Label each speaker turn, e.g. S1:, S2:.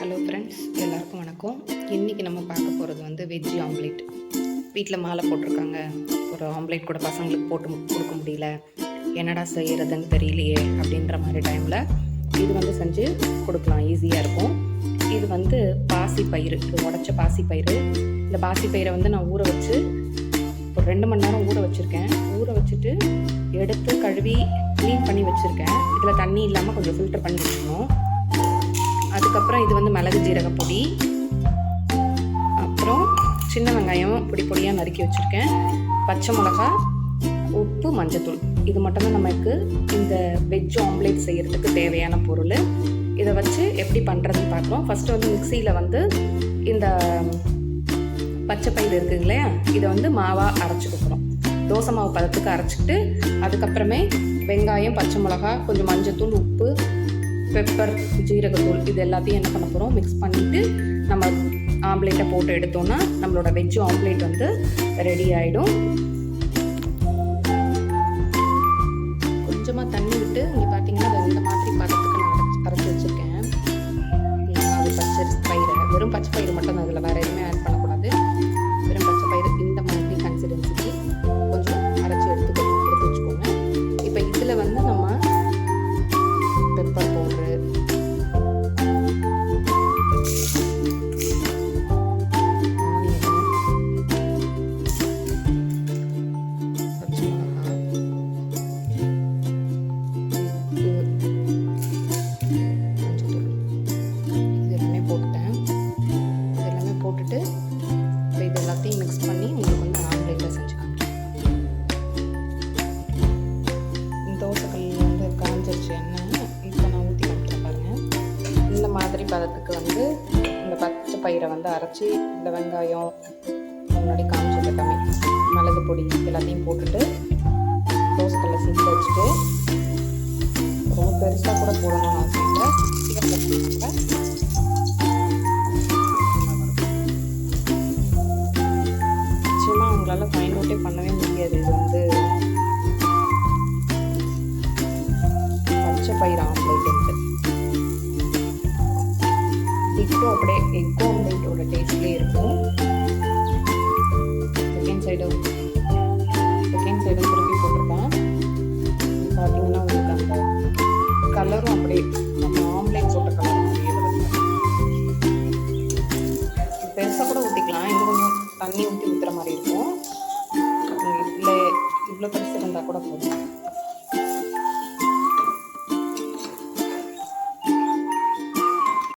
S1: Hello friends, எல்லாருக்கும் வணக்கம். இன்றைக்கி நம்ம பார்க்க போகிறது வந்து வெஜ் ஆம்லேட். வீட்டில் மாலை போட்டிருக்காங்க, ஒரு ஆம்லேட் கூட பசங்களுக்கு போட்டு கொடுக்க முடியல, என்னடா செய்கிறதுன்னு தெரியலையே அப்படின்ற மாதிரி டைமில் இது வந்து செஞ்சு கொடுக்கலாம், ஈஸியாக இருக்கும். இது வந்து பாசிப்பயிறு, இது உடச்ச பாசிப்பயிறு. இந்த பாசிப்பயிரை வந்து நான் ஊற வச்சு ஒரு 2 மணி நேரம் ஊற வச்சுருக்கேன். ஊற வச்சுட்டு எடுத்து கழுவி க்ளீன் பண்ணி வச்சுருக்கேன். இதில் தண்ணி இல்லாமல் கொஞ்சம் ஃபில்டர் பண்ணி வச்சுக்கணும். அதுக்கப்புறம் இது வந்து மிளகு ஜீரக பொடி, அப்புறம் சின்ன வெங்காயம் பொடி பொடியாக நறுக்கி வச்சுருக்கேன், பச்சை மிளகா, உப்பு, மஞ்சத்தூள். இது மட்டும்தான் நமக்கு இந்த வெஜ் ஆம்லேட் செய்கிறதுக்கு தேவையான பொருள். இதை வச்சு எப்படி பண்ணுறதுன்னு பார்க்குறோம். ஃபஸ்ட்டு வந்து மிக்சியில் வந்து இந்த பச்சை பயிறு இருக்குங்க இல்லையா, இதை வந்து மாவாக அரைச்சிக்கிறோம். தோசை மாவு பதத்துக்கு அரைச்சிக்கிட்டு அதுக்கப்புறமே வெங்காயம், பச்சை மிளகா, கொஞ்சம் மஞ்சத்தூள், உப்பு, பெப்பர், ஜீரகத்தூள், இது எல்லாத்தையும் என்ன பண்ண போகிறோம், மிக்ஸ் பண்ணிவிட்டு நம்ம ஆம்லேட்டை போட்டு எடுத்தோன்னா நம்மளோட வெஜ் ஆம்லேட் வந்து ரெடி ஆகிடும். கொஞ்சமாக தண்ணி விட்டு இங்கே பார்த்தீங்கன்னா இந்த மாதிரி பதத்துக்கு நான் அரைச்சி வச்சுருக்கேன். அது பச்சை பயிரை, வெறும் பச்சை பயிறு மட்டும் தான், அதில் வேறு எதுவுமே ஆட் பண்ணக்கூடாது. வெறும் பச்சை பயிறு இந்த மாதிரி கன்சிஸ்டன்சிக்கு கொஞ்சம் அரைச்சி எடுத்து வச்சுக்கோங்க. இப்போ இதில் வந்து நம்ம பெப்பர் பவுட்ரு, பச்சை மிளகா, மஞ்சத்தூள், இது எல்லாமே போட்டேன். இது எல்லாமே போட்டுட்டு இப்போ இது எல்லாத்தையும் மிக்ஸ் பண்ணி உங்களுக்கு வந்து ஆம்லேட்டாக செஞ்சு காமிக்கிறேன். தோசைக்கல் வந்து காஞ்சிருச்சு எண்ணெய். இப்போ நான் ஊற்றி காமிக்கிறேன் பாருங்கள். இந்த மாதிரி பதத்துக்கு வந்து இந்த பச்சை பயிரை வந்து அரைச்சி இந்த வெங்காயம் முன்னாடி காமிச்சது எல்லாமே, மிளகு பொடி எல்லாத்தையும் போட்டுட்டு தோசைக்கல்லை சிம்மில் வச்சுட்டு, ரொம்ப பெருசாக கூட போடணும்னு அவசியம் இல்லை. நிச்சயமாக அவங்களால ஃபைண்ட் அவுட்டே பண்ணவே முடியாது. இது வந்து பச்சை பயிர் ஆம்லேட் இருக்குது. டிட்டோ அப்படியே எக் ஆம்லேட்டோட டேஸ்ட்லேயே இருக்கும். செகண்ட் சைடும் திருப்பி போட்டிருக்கேன். பார்த்தீங்கன்னா உங்களுக்கு அந்த கலரும் அப்படியே நம்ம ஆம்லேட் போட்ட கலர் மாதிரியே வருது. பெருசாக கூட ஊற்றிக்கலாம், இன்னும் கொஞ்சம் தண்ணி ஊற்றி ஊற்றுற மாதிரி இருக்கும். இவ்வளோ பெருசு இருந்தால் கூட போதும்.